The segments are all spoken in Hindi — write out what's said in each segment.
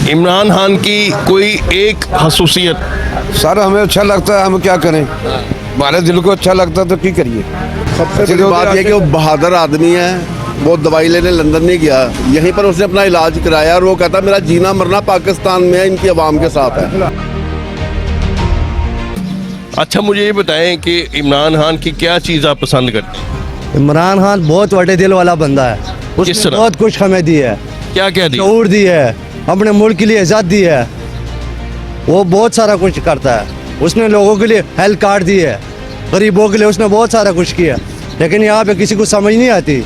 इमरान खान की कोई एक खसूसियत? सर हमें अच्छा लगता है, हम क्या करें, हमारे दिल को अच्छा लगता है तो क्या करिए। सबसे बड़ी बात यह कि वो बहादुर आदमी है। वो दवाई लेने लंदन नहीं गया, यहीं पर उसने अपना इलाज कराया और वो कहता मेरा जीना मरना पाकिस्तान में है, इनकी आवाम के साथ है। अच्छा मुझे ये बताएं कि इमरान खान की क्या चीज़ आप पसंद करते हैं? इमरान खान बहुत बड़े दिल वाला बंदा है। किस उसने तरह? बहुत कुछ हमें दी है, क्या क्या दी? शऊर दी है, अपने मुल्क के लिए इज्जत दी है। वो बहुत सारा कुछ करता है। उसने लोगों के लिए हेल्थ कार्ड दी है, गरीबों के लिए उसने बहुत सारा कुछ किया, लेकिन यहाँ पे किसी को समझ नहीं आती।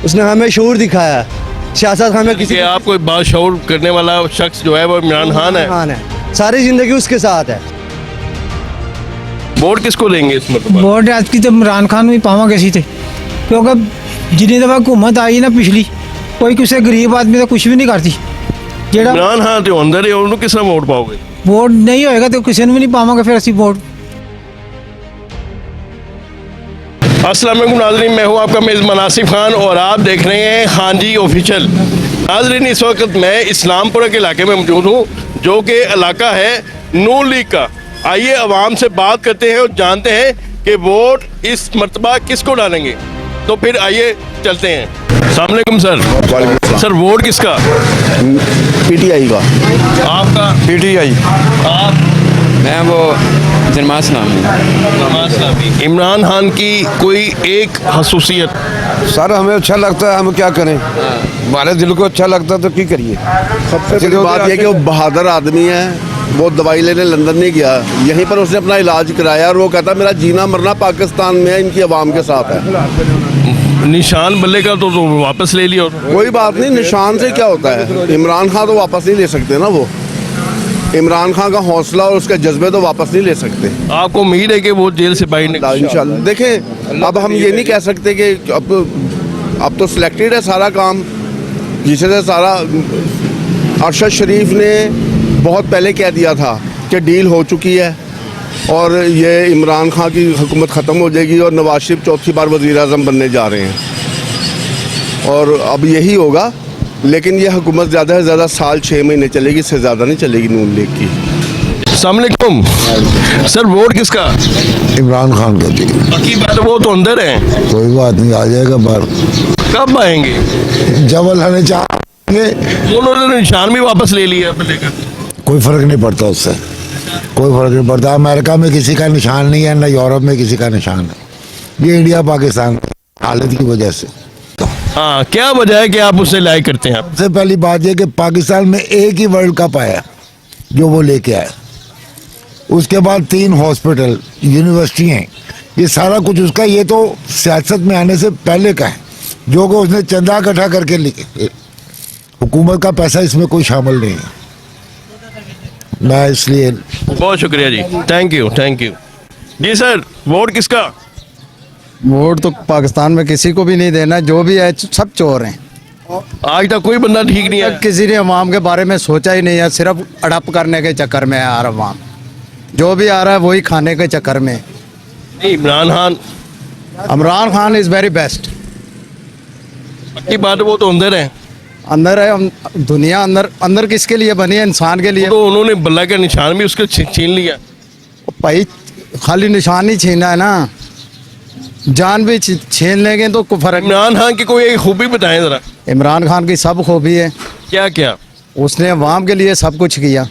उसने हमें शऊर दिखाया है। सियासत हमें किसी कि आप कोई बाशऊर करने वाला शख्स जो है वो इमरान खान है। सारी जिंदगी उसके साथ है। वोट किसको देंगे इस मरतबा? वोट आज की तो इमरान खान भी पावांगे सी थे, क्योंकि जितनी दफ़ा हुकूमत आई ना पिछली, कोई किसी गरीब आदमी तो कुछ भी नहीं करती। जेड़ा इमरान खान तो अंदर है, उन्होंने किस तरह वोट पाओगे? वोट नहीं होएगा तो किसी ने भी नहीं पावांगे फिर असी वोट। अस्सलाम वालेकुम नाज़रीन, मैं हूँ आपका मेज़बान आसिफ खान और आप देख रहे हैं खान जी ऑफिशियल। नाज़रीन इस वक्त मैं इस्लामपुरा के इलाके में मौजूद हूँ, जो कि इलाका है नून लीग का। आइए आवाम से बात करते हैं और जानते हैं कि वोट इस मरतबा किसको डालेंगे। तो फिर आइए चलते हैं। अस्सलाम वालेकुम सर। सर वोट किसका? PTI का। आपका? PTI। आप? मैं वो जरमास नाम है। इमरान खान की कोई एक खसूसियत? सर हमें अच्छा लगता है, हम क्या करें, हमारे दिल को अच्छा लगता है तो क्या करिए। सबसे बड़ी बात यह कि वो बहादुर आदमी है। वो दवाई लेने लंदन नहीं गया, यहीं पर उसने अपना इलाज कराया और वो कहता मेरा जीना मरना पाकिस्तान में है, इनकी आवाम के साथ है। निशान बल्ले का तो वापस ले लिया। कोई बात नहीं, निशान से क्या होता है। इमरान खान तो वापस नहीं ले सकते ना। वो इमरान खान का हौसला और उसके जज्बे तो वापस नहीं ले सकते। आपको उम्मीद है कि वो जेल से बाहर निकल? इंशाल्लाह। देखें अब हम ये नहीं कह सकते कि अब तो सिलेक्टेड है सारा काम, जिससे सारा अरशद शरीफ ने बहुत पहले कह दिया था कि डील हो चुकी है और ये इमरान खान की हुकूमत ख़त्म हो जाएगी और नवाज शरीफ चौथी बार वज़ीर आज़म बनने जा रहे हैं और अब यही होगा। लेकिन ये हुकूमत ज़्यादा से ज़्यादा साल 6 महीने चलेगी, इससे ज़्यादा नहीं चलेगी नून लीग की। अस्सलाम वालेकुम सर, वोट किसका? इमरान खान का जी। बाकी बात वो तो अंदर है। कोई बात नहीं, आ जाएगा बाहर। कब आएंगे? जब अल्लाह ने चाहेंगे। उन्होंने निशान भी वापस ले लिया बल्ले का। कोई फर्क नहीं पड़ता उससे, कोई फर्क नहीं पड़ता। अमेरिका में किसी का निशान नहीं है, न यूरोप में किसी का निशान है। ये इंडिया पाकिस्तान हालत की वजह से। हाँ, क्या वजह है कि आप उससे लाइक करते हैं? आप सबसे पहली बात यह कि पाकिस्तान में एक ही वर्ल्ड कप आया जो वो लेके आया। उसके बाद 3 हॉस्पिटल, यूनिवर्सिटी हैं, ये सारा कुछ उसका। ये तो सियासत में आने से पहले का है, जो कि उसने चंदा इकट्ठा करके लिखे। हुकूमत का पैसा इसमें कोई शामिल नहीं है। मैं इसलिए बहुत शुक्रिया जी, थैंक यू थैंक यू। जी सर, वोट किसका? वोट तो पाकिस्तान में किसी को भी नहीं देना, जो भी है सब चोर हैं। आज तक कोई बंदा ठीक नहीं है। किसी ने अवाम के बारे में सोचा ही नहीं है, सिर्फ अड़प करने के चक्कर में है हर अवाम। जो भी आ रहा है वही खाने के चक्कर में। Imran Khan is very best. की बात वो तो अंदर है। अंदर है दुनिया, अंदर किसके लिए बनी है? इंसान के लिए। तो उन्होंने बल्ला का निशान भी उसके छीन लिया। भाई खाली निशान ही छीना है ना, जान भी छीन लेंगे तो कोई फर्क। इमरान खान की कोई एक खूबी बताएं जरा। इमरान खान की सब खूबी है। क्या क्या? उसने अवाम के लिए सब कुछ किया।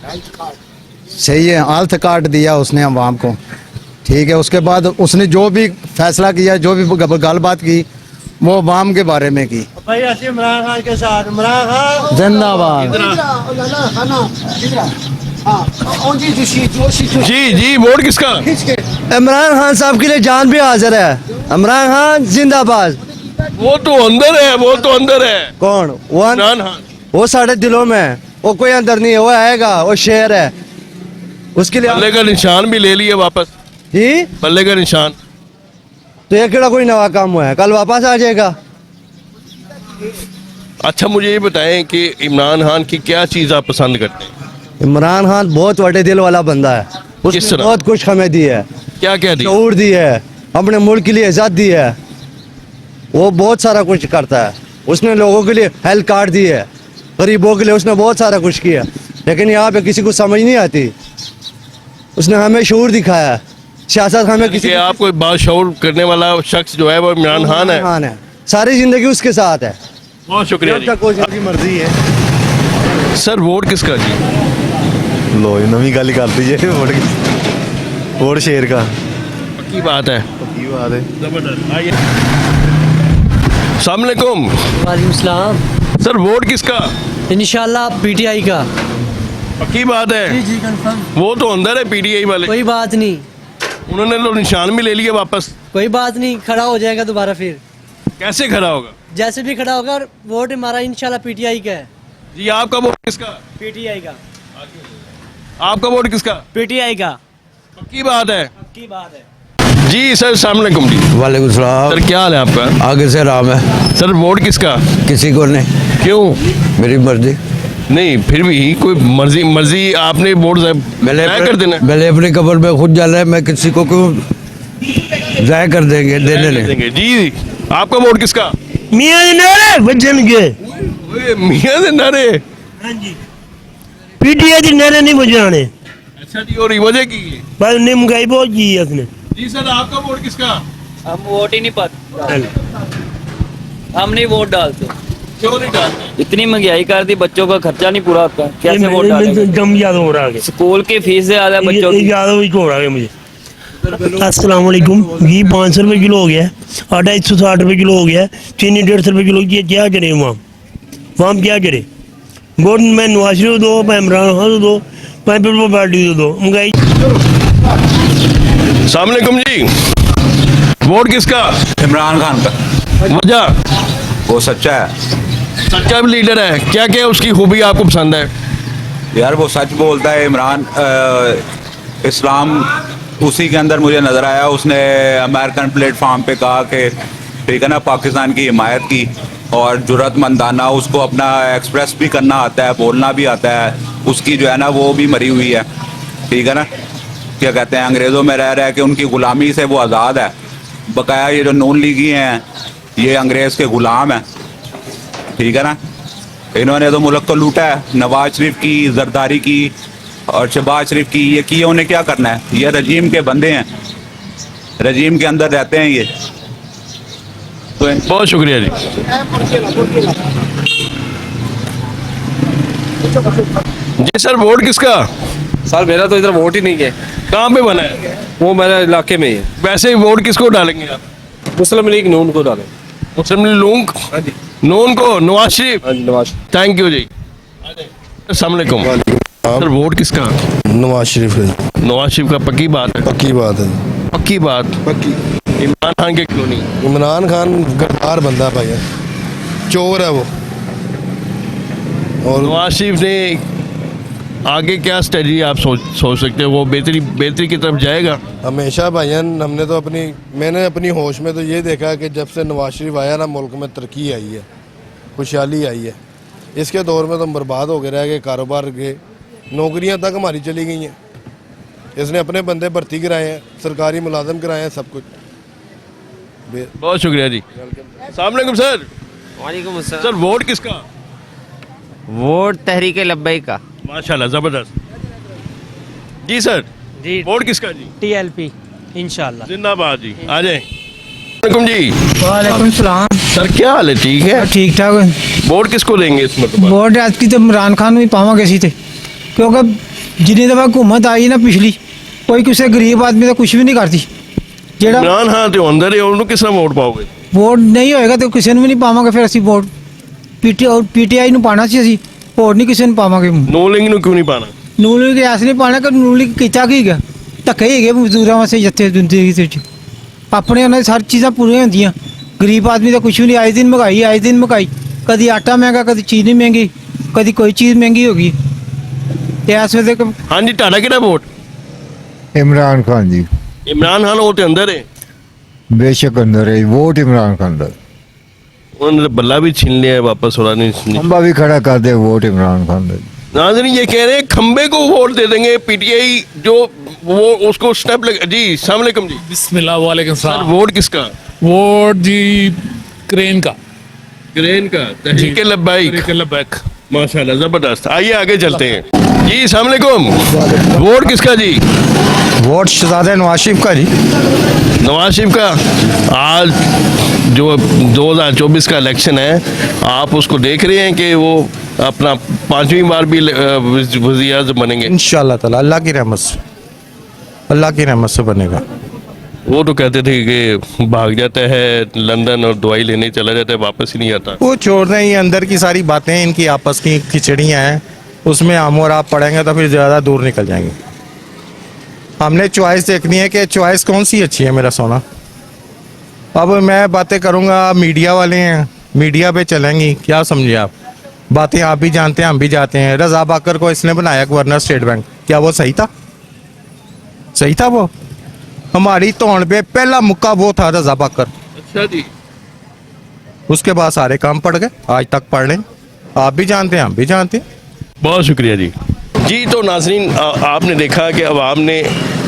सही है, हेल्थ कार्ड दिया उसने अवाम को, ठीक है। उसके बाद उसने जो भी फैसला किया, जो भी गलबात की, वो अवाम के बारे में की। भाई ऐसे इमरान खान के साथ इमरान खान जिंदाबाद। जी जी, वोट किसका? इमरान खान साहब के लिए जान भी हाजिर है। इमरान खान जिंदाबाद। वो तो अंदर है, वो तो अंदर है। कौन? इमरान खान। वो साढ़े दिलों में है, वो कोई अंदर नहीं है, वो आएगा, वो शेर है। उसके लिए बल्ले का निशान भी ले लिया वापस। जी, बल्ले का निशान। तो ये केड़ा कोई नवा काम हुआ है, कल वापस आ जाएगा। अच्छा मुझे ये बताएं कि इमरान खान की क्या चीज़ आप पसंद करते हैं? इमरान खान बहुत बड़े दिल वाला बंदा है। किस उसने तरह? बहुत कुछ हमें दी है, क्या क्या दी? शऊर दी है, अपने मुल्क के लिए इज्जत दी है। वो बहुत सारा कुछ करता है। उसने लोगों के लिए हेल्थ कार्ड दी है, गरीबों के लिए उसने बहुत सारा कुछ किया, लेकिन यहाँ पे किसी को समझ नहीं आती। उसने हमें शऊर दिखाया, सियासत हमें किसी कि आपको बाशऊर करने वाला शख्स जो है वो इमरान खान है। खान है, सारी जिंदगी उसके साथ है। बहुत शुक्रिया जी। कोई मर्जी है। सर वोट किसका जी? लो नवी गल कर दीजिए। वोट शेर का। पक्की बात है। की बात है। जबरदस्त। आइए। अस्सलाम वालेकुम। वालेकुम सलाम। सर वोट किसका? इंशाल्लाह पीटीआई का। पक्की बात है। जी कंफर्म। वो तो अंदर है पीटीआई वाले, कोई बात नहीं, उन्होंने तो निशान भी ले लिया वापस। कोई बात नहीं, खड़ा हो जाएगा दोबारा फिर, कैसे खड़ा होगा? जैसे भी खड़ा होगा। और वोट हमारा इंशाल्लाह पीटीआई का है। जी आपका वोट किसका? पीटीआई का। आपका वोट किसका? पीटीआई का। पक्की बात है। की बात है। जी सर अस्सलाम वालेकुम जी। वालेकुम सलाम। सर क्या हाल है आपका? आगे से राम है, सर वोट किसका? किसी को नहीं, क्यों? मेरी मर्जी। नहीं फिर भी कोई मर्जी आपने वोट जाया कर देना। मैंने अपनी कब्र में खुद जाना है, मैं किसी को क्यों जाया कर देंगे, देने नहीं। देंगे। जी आपका वोट किसका? मियां दे नारे बजन के। ओए, मियां दे नारे। हां जी, पीटीआई दे नारे नहीं बजाने। अच्छा जी, और ये वजह की है? बस महंगाई बहुत की है उसने। जी सर आपका वोट किसका? हम वोट ही नहीं पाते, हम नहीं वोट डालते। क्यों नहीं डालते? इतनी महंगाई कर दी, बच्चों का खर्चा नहीं पूरा होता, कैसे वोट डालेंगे? दम याद हो रहा है, स्कूल की फीस ज्यादा है बच्चों की। याद हो रहा है मुझे। अस्सलाम वालेकुम। घी 500 रुपये किलो हो गया है, आटा 160 रुपये किलो हो गया है, चीनी 150 रुपये किलो। ये क्या करे वहाँ क्या करे? वोट मैं नवाज शरीफ को दो, मैं इमरान खान को दो, मैं पीपल्स पार्टी को दो। महंगाई। अस्सलाम वालेकुम जी। वोट किसका? इमरान खान का। वजह? वो सच्चा है सच्चा भी लीडर है। क्या क्या उसकी खूबी आपको पसंद है? यार, वो सच बोलता है। इमरान इस्लाम उसी के अंदर मुझे नज़र आया। उसने अमेरिकन प्लेटफॉर्म पे कहा कि ठीक है ना, पाकिस्तान की हिमायत की, और जुर्रतमंदाना उसको अपना एक्सप्रेस भी करना आता है, बोलना भी आता है। उसकी जो है ना वो भी मरी हुई है, ठीक है ना। क्या कहते हैं, अंग्रेज़ों में रह रहा कि उनकी ग़ुलामी से वो आज़ाद है। बकाया ये जो नून लीगी हैं, ये अंग्रेज़ के ग़ुलाम हैं, ठीक है ना। इन्होंने तो मुल्क को लूटा है। नवाज शरीफ की, जरदारी की और शहबाज शरीफ की, ये किए। उन्हें क्या करना है? ये रजीम के बंदे हैं, रजीम के अंदर रहते हैं ये। तो बहुत शुक्रिया जी। जी सर वोट किसका? सर मेरा तो इधर वोट ही नहीं है। कहाँ पे बना है? वो मेरे इलाके में ही है। वैसे वोट किसको डालेंगे आप? मुस्लिम लीग नून को डालें। मुस्लिम लीग नून को, नवाज शरीफ। नवाज। थैंक यू जी। अस्सलाम वालेकुम। सर वोट किसका? नवाज शरीफ है। नवाज शरीफ का। पक्की बात है? पक्की बात है। पक्की बात। पक्की। इमरान खान के क्यों नहीं? इमरान खान गद्दार बंदा है भाई, चोर है वो। और नवाज शरीफ ने आगे क्या स्ट्रेटजी आप सोच सकते हो? वो बेहतरी की तरफ जाएगा? हमेशा भाईजान मैंने अपनी होश में तो ये देखा कि जब से नवाज शरीफ आया ना, मुल्क में तरक्की आई है, खुशहाली आई है। इसके दौर में तो हम बर्बाद हो गए, रह गए, कारोबार गए, नौकरियां तक हमारी चली गई हैं। इसने अपने बंदे भर्ती कराए हैं, सरकारी मुलाजम कराए हैं, सब कुछ। बहुत शुक्रिया जी। अस्सलाम वालेकुम सर। वालेकुम अस्सलाम। सर वोट किसका? वोट तहरीक लब्बैक का। माशाल्लाह जबरदस्त। जी सर जी वोट किसका जी? टीएलपी इंशाल्लाह। जिंदाबाद जी। आ जाए। वालेकुम जी। वालेकुम सलाम। सर क्या हाल है? ठीक है। ठीक ठाक। वोट किसको देंगे इस मरतबा? वोट ऐतकी तो इमरान खान भी पावांगे असी ते, क्योंकि जिन्नी दफा हुकूमत आई ना पिछली, कोई किसी गरीब आदमी का कुछ भी नहीं करती। जेड़ा इमरान खान तो अंदर है, उन्होंने किस तरह वोट पाओगे? वोट नहीं होएगा तो किसी ने भी नहीं पावांगे। फिर ਅਸੀਂ वोट पीटीआई ਨੂੰ ਪਾਣਾ ਸੀ, ਅਸੀਂ वोट नहीं किसी ने पावांगे। नून लीग ਨੂੰ क्यों नहीं पाना? ਨੂਨ ਲੀਗ ਐਸ ਨਹੀਂ ਪਾਣਾ ਕਿ ਨੂਨ ਲੀਗ ਕੀਤਾ ਕੀ ਹੈਗਾ? ਧੱਕੇ ਹੀ ਹੈਗੇ ਮਜ਼ਦੂਰਾਂ ਵਾਸਤੇ ਜਿੱਥੇ ਜ਼ਿੰਦਗੀ ਦੇ ਵਿੱਚ ਆਪਣੇ ਉਹਨਾਂ ਦੀ ਸਾਰੀ ਚੀਜ਼ਾਂ ਪੂਰੀਆਂ ਹੁੰਦੀਆਂ, ਗਰੀਬ ਆਦਮੀ ਦਾ ਕੁਝ ਵੀ ਨਹੀਂ। ਆਏ ਦਿਨ ਮਹਿੰਗਾਈ, ਕਦੀ ਆਟਾ ਮਹਿੰਗਾ, ਕਦੀ ਚੀਜ਼ ਨਹੀਂ ਮਹਿੰਗੀ, ਕਦੀ ਕੋਈ ਚੀਜ਼ ਮਹਿੰਗੀ ਹੋ ਗਈ। ਤੇ ਇਸ ਵੇਲੇ हाँ जी ਤੁਹਾਡਾ ਕਿਹੜਾ ਵੋਟ? इमरान खान जी इमरान खान वो तो अंदर है। बेशक अंदर है, वोट इमरान खान का। उन्होंने तो बल्ला भी छीन लिया है वापस। हो रहा नहीं। खंबा भी खड़ा कर दे, वोट इमरान खान का। नाज़रीन ये कह रहे हैं खंबे को वोट दे देंगे पीटीआई, जो वो उसको स्टेप लग। जी अस्सलाम वालेकुम जी। बिस्मिल्लाह वालेकुम सर सलाम। वोट किसका? वोट जी क्रेन का। क्रेन का। तहरीक लब्बैक। तहरीक लब्बैक। माशाल्लाह ज़बरदस्त। आइए आगे चलते हैं जी। अस्सलाम वालेकुम। वोट किसका जी? वोट शहजादा नवाज शरीफ का जी। नवाज शरीफ का। आज जो 2024 का इलेक्शन है, आप उसको देख रहे हैं कि वो अपना 5वीं बार भी वज़ीर आज़म बनेंगे? इंशाअल्लाह ताला अल्लाह की रहमत से बनेगा। वो तो कहते थे कि भाग जाता है लंदन और दवाई लेने चला जाता है, वापस ही नहीं आता। वो छोड़ रहे हैं, ये अंदर की सारी बातें इनकी आपस की खिचड़ियाँ हैं, उसमें हम और आप पढ़ेंगे तो फिर ज़्यादा दूर निकल जाएंगे। हमने चॉइस देखनी है कि चॉइस कौन सी अच्छी है मेरा सोना। अब मैं बातें करूँगा, मीडिया वाले हैं, मीडिया पे चलेंगी, क्या समझे आप? बातें आप भी जानते हैं, हम भी जाते हैं। रजा बाकर को इसने बनाया गवर्नर स्टेट बैंक, क्या वो सही था? सही था वो? हमारी तोड़ पे पहला मुक्का वो था रजा बाकर। अच्छा जी। उसके बाद सारे काम पड़ गए, आज तक पढ़ लें। आप भी जानते हैं, हम भी जानते हैं। बहुत शुक्रिया जी। जी तो नाज़रीन, आपने देखा कि अवाम ने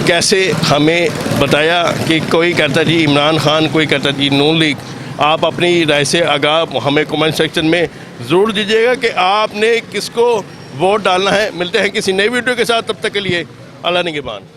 कैसे हमें बताया कि कोई कहता जी इमरान खान, कोई कहता जी नून लीग। आप अपनी राय से आगाह हमें कमेंट सेक्शन में ज़रूर दीजिएगा कि आपने किसको वोट डालना है। मिलते हैं किसी नई वीडियो के साथ, तब तक के लिए अल्लाह निगहबान।